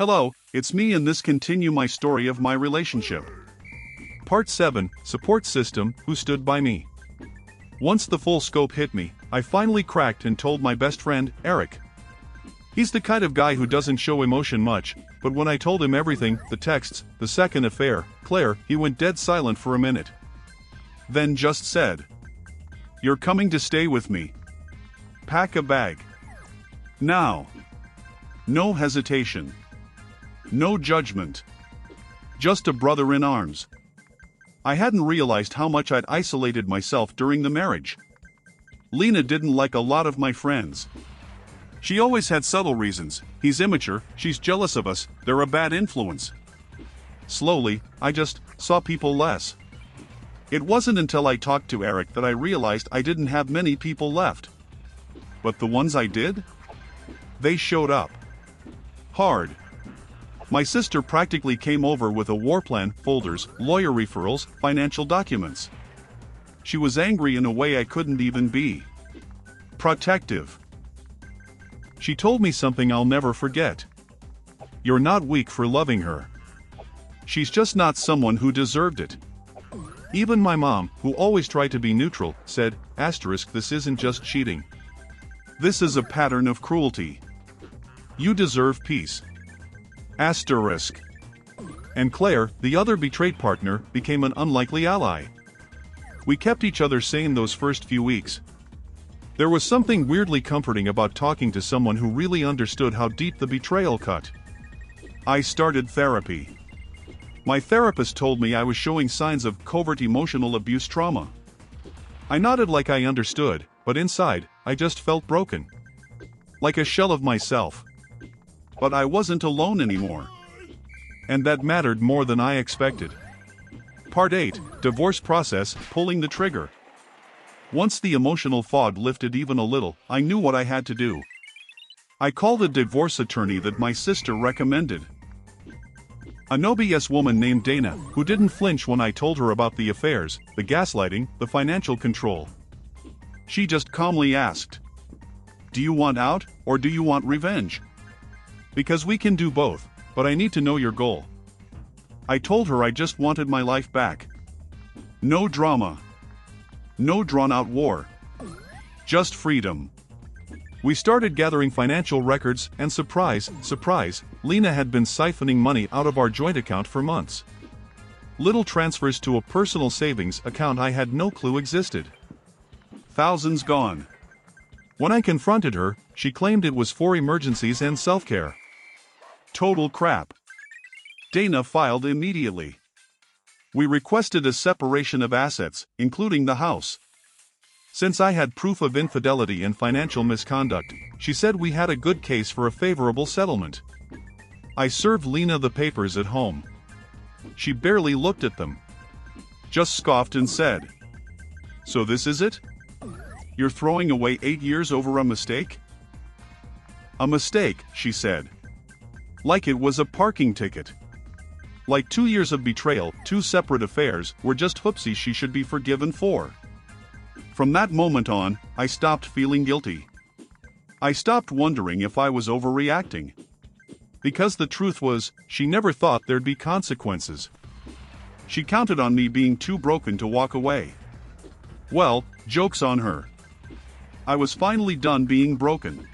Hello, it's me and this continue my story of my relationship. Part 7, Support System, Who Stood By Me. Once the full scope hit me, I finally cracked and told my best friend, Eric. He's the kind of guy who doesn't show emotion much, but when I told him everything, the texts, the second affair, Claire, he went dead silent for a minute. Then just said, "You're coming to stay with me. Pack a bag. Now." No hesitation. No judgment. Just a brother in arms. I hadn't realized how much I'd isolated myself during the marriage. Lena didn't like a lot of my friends. She always had subtle reasons. He's immature, she's jealous of us, they're a bad influence. Slowly, I just saw people less. It wasn't until I talked to Eric that I realized I didn't have many people left. But the ones I did? They showed up. Hard. My sister practically came over with a war plan, folders, lawyer referrals, financial documents. She was angry in a way I couldn't even be. Protective. She told me something I'll never forget. "You're not weak for loving her. She's just not someone who deserved it." Even my mom, who always tried to be neutral, said, "This isn't just cheating. This is a pattern of cruelty. You deserve peace." And Claire, the other betrayed partner, became an unlikely ally. We kept each other sane those first few weeks. There was something weirdly comforting about talking to someone who really understood how deep the betrayal cut. I started therapy. My therapist told me I was showing signs of covert emotional abuse trauma. I nodded like I understood, but inside, I just felt broken. Like a shell of myself. But I wasn't alone anymore. And that mattered more than I expected. Part 8, Divorce Process, Pulling the Trigger. Once the emotional fog lifted even a little, I knew what I had to do. I called a divorce attorney that my sister recommended. A no-BS woman named Dana, who didn't flinch when I told her about the affairs, the gaslighting, the financial control. She just calmly asked, "Do you want out, or do you want revenge? Because we can do both, but I need to know your goal." I told her I just wanted my life back. No drama. No drawn-out war. Just freedom. We started gathering financial records, and surprise, Lena had been siphoning money out of our joint account for months. Little transfers to a personal savings account I had no clue existed. Thousands gone. When I confronted her, she claimed it was for emergencies and self-care. Total crap. Dana filed immediately. We requested a separation of assets, including the house. Since I had proof of infidelity and financial misconduct, she said we had a good case for a favorable settlement. I served Lena the papers at home. She barely looked at them. Just scoffed and said, "So this is it? You're throwing away 8 years over a mistake?" "A mistake," she said. Like it was a parking ticket. Like 2 years of betrayal, 2 separate affairs, were just whoopsies she should be forgiven for. From that moment on, I stopped feeling guilty. I stopped wondering if I was overreacting. Because the truth was, she never thought there'd be consequences. She counted on me being too broken to walk away. Well, joke's on her. I was finally done being broken.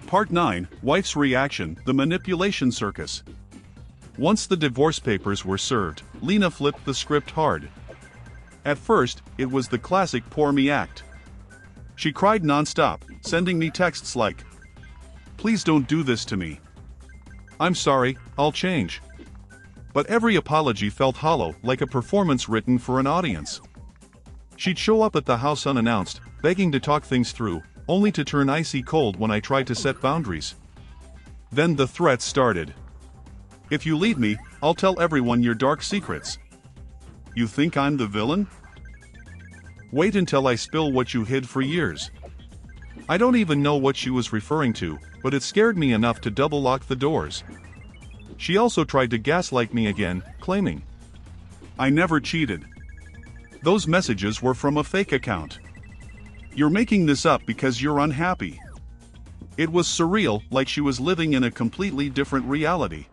Part 9, Wife's Reaction, The Manipulation Circus. Once the divorce papers were served, Lena flipped the script hard. At first, it was the classic poor me act. She cried nonstop, sending me texts like, "Please don't do this to me. I'm sorry, I'll change." But every apology felt hollow, like a performance written for an audience. She'd show up at the house unannounced, begging to talk things through, only to turn icy cold when I tried to set boundaries. Then the threats started. "If you leave me, I'll tell everyone your dark secrets. You think I'm the villain? Wait until I spill what you hid for years." I don't even know what she was referring to, but it scared me enough to double lock the doors. She also tried to gaslight me again, claiming I never cheated. Those messages were from a fake account. "You're making this up because you're unhappy." It was surreal, like she was living in a completely different reality.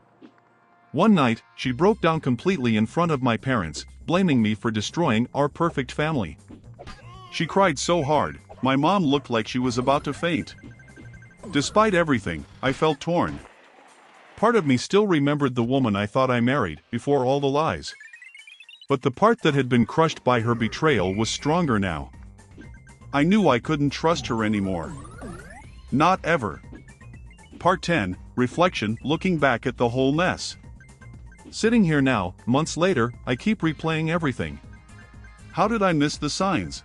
One night, she broke down completely in front of my parents, blaming me for destroying our perfect family. She cried so hard, my mom looked like she was about to faint. Despite everything, I felt torn. Part of me still remembered the woman I thought I married, before all the lies. But the part that had been crushed by her betrayal was stronger now. I knew I couldn't trust her anymore. Not ever. Part 10, Reflection, looking back at the whole mess. Sitting here now, months later, I keep replaying everything. How did I miss the signs?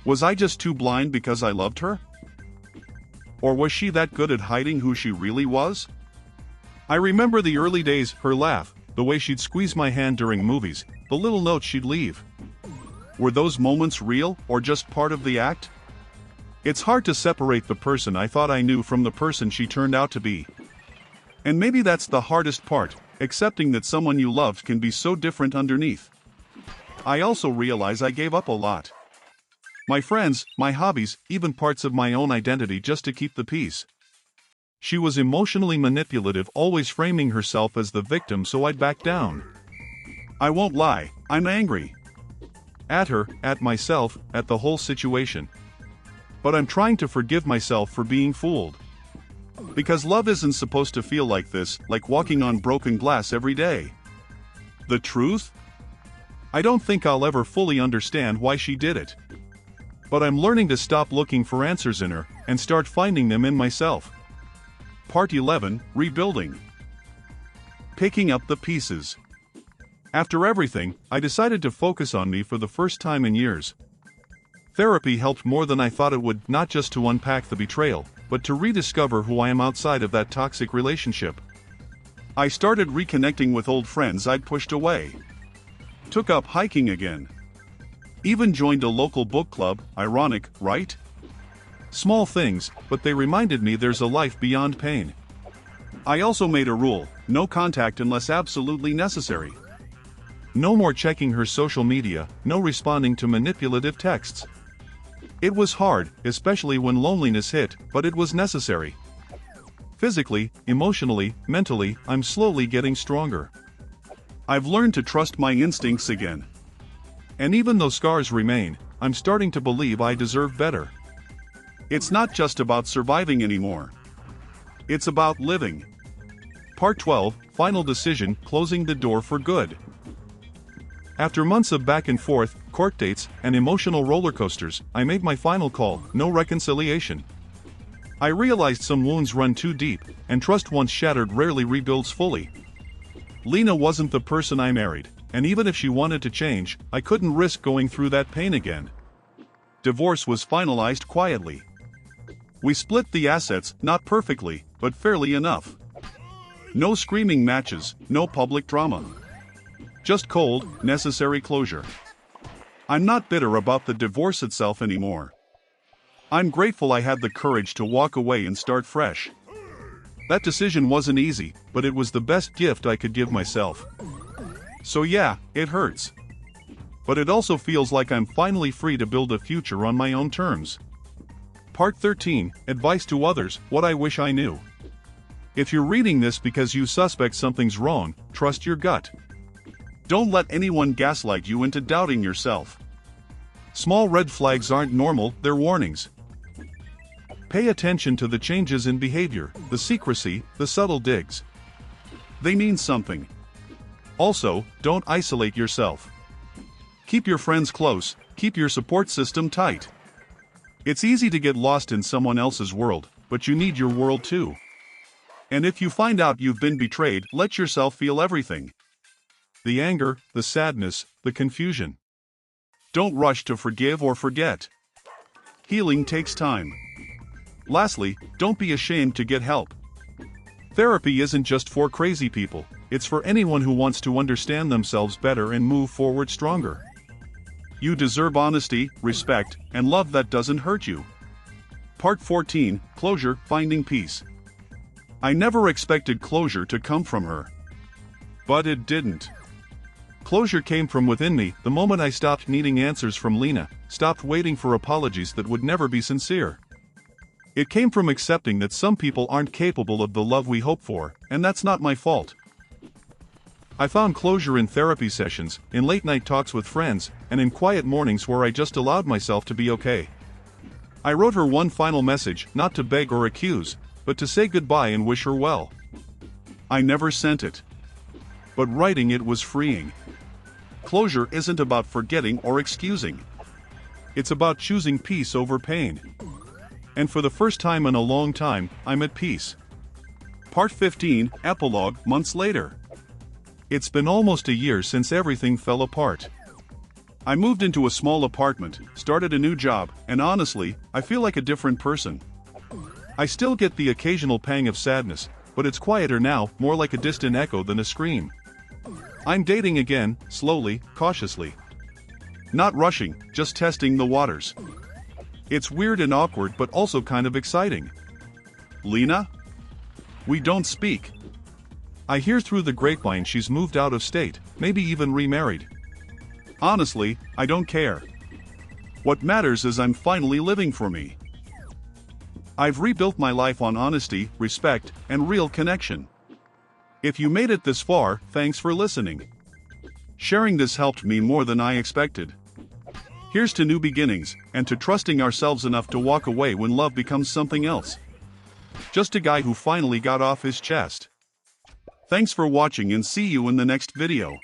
Was I just too blind because I loved her? Or was she that good at hiding who she really was? I remember the early days, her laugh, the way she'd squeeze my hand during movies, the little notes she'd leave. Were those moments real, or just part of the act? It's hard to separate the person I thought I knew from the person she turned out to be. And maybe that's the hardest part, accepting that someone you loved can be so different underneath. I also realize I gave up a lot. My friends, my hobbies, even parts of my own identity just to keep the peace. She was emotionally manipulative, always framing herself as the victim so I'd back down. I won't lie, I'm angry. At her, at myself, at the whole situation. But I'm trying to forgive myself for being fooled. Because love isn't supposed to feel like this, like walking on broken glass every day. The truth? I don't think I'll ever fully understand why she did it. But I'm learning to stop looking for answers in her, and start finding them in myself. Part 11, Rebuilding. Picking up the pieces. After everything, I decided to focus on me for the first time in years. Therapy helped more than I thought it would, not just to unpack the betrayal, but to rediscover who I am outside of that toxic relationship. I started reconnecting with old friends I'd pushed away. Took up hiking again. Even joined a local book club, ironic, right? Small things, but they reminded me there's a life beyond pain. I also made a rule, no contact unless absolutely necessary. No more checking her social media, no responding to manipulative texts. It was hard, especially when loneliness hit, but it was necessary. Physically, emotionally, mentally, I'm slowly getting stronger. I've learned to trust my instincts again. And even though scars remain, I'm starting to believe I deserve better. It's not just about surviving anymore. It's about living. Part 12, Final Decision, Closing the Door for Good. After months of back and forth, court dates, and emotional roller coasters, I made my final call, no reconciliation. I realized some wounds run too deep, and trust once shattered rarely rebuilds fully. Lena wasn't the person I married, and even if she wanted to change, I couldn't risk going through that pain again. Divorce was finalized quietly. We split the assets, not perfectly, but fairly enough. No screaming matches, no public drama. Just cold, necessary closure. I'm not bitter about the divorce itself anymore. I'm grateful I had the courage to walk away and start fresh. That decision wasn't easy, but it was the best gift I could give myself. So yeah, it hurts. But it also feels like I'm finally free to build a future on my own terms. Part 13, Advice to Others, What I Wish I Knew. If you're reading this because you suspect something's wrong, trust your gut. Don't let anyone gaslight you into doubting yourself. Small red flags aren't normal, they're warnings. Pay attention to the changes in behavior, the secrecy, the subtle digs. They mean something. Also, don't isolate yourself. Keep your friends close, keep your support system tight. It's easy to get lost in someone else's world, but you need your world too. And if you find out you've been betrayed, let yourself feel everything. The anger, the sadness, the confusion. Don't rush to forgive or forget. Healing takes time. Lastly, don't be ashamed to get help. Therapy isn't just for crazy people, it's for anyone who wants to understand themselves better and move forward stronger. You deserve honesty, respect, and love that doesn't hurt you. Part 14, Closure, Finding Peace. I never expected closure to come from her. But it didn't. Closure came from within me the moment I stopped needing answers from Lena, stopped waiting for apologies that would never be sincere. It came from accepting that some people aren't capable of the love we hope for, and that's not my fault. I found closure in therapy sessions, in late-night talks with friends, and in quiet mornings where I just allowed myself to be okay. I wrote her one final message, not to beg or accuse, but to say goodbye and wish her well. I never sent it. But writing it was freeing. Closure isn't about forgetting or excusing. It's about choosing peace over pain. And for the first time in a long time, I'm at peace. Part 15, Epilogue, months later. It's been almost a year since everything fell apart. I moved into a small apartment, started a new job, and honestly, I feel like a different person. I still get the occasional pang of sadness, but it's quieter now, more like a distant echo than a scream. I'm dating again, slowly, cautiously. Not rushing, just testing the waters. It's weird and awkward but also kind of exciting. Lena? We don't speak. I hear through the grapevine she's moved out of state, maybe even remarried. Honestly, I don't care. What matters is I'm finally living for me. I've rebuilt my life on honesty, respect, and real connection. If you made it this far, thanks for listening. Sharing this helped me more than I expected. Here's to new beginnings, and to trusting ourselves enough to walk away when love becomes something else. Just a guy who finally got off his chest. Thanks for watching and see you in the next video.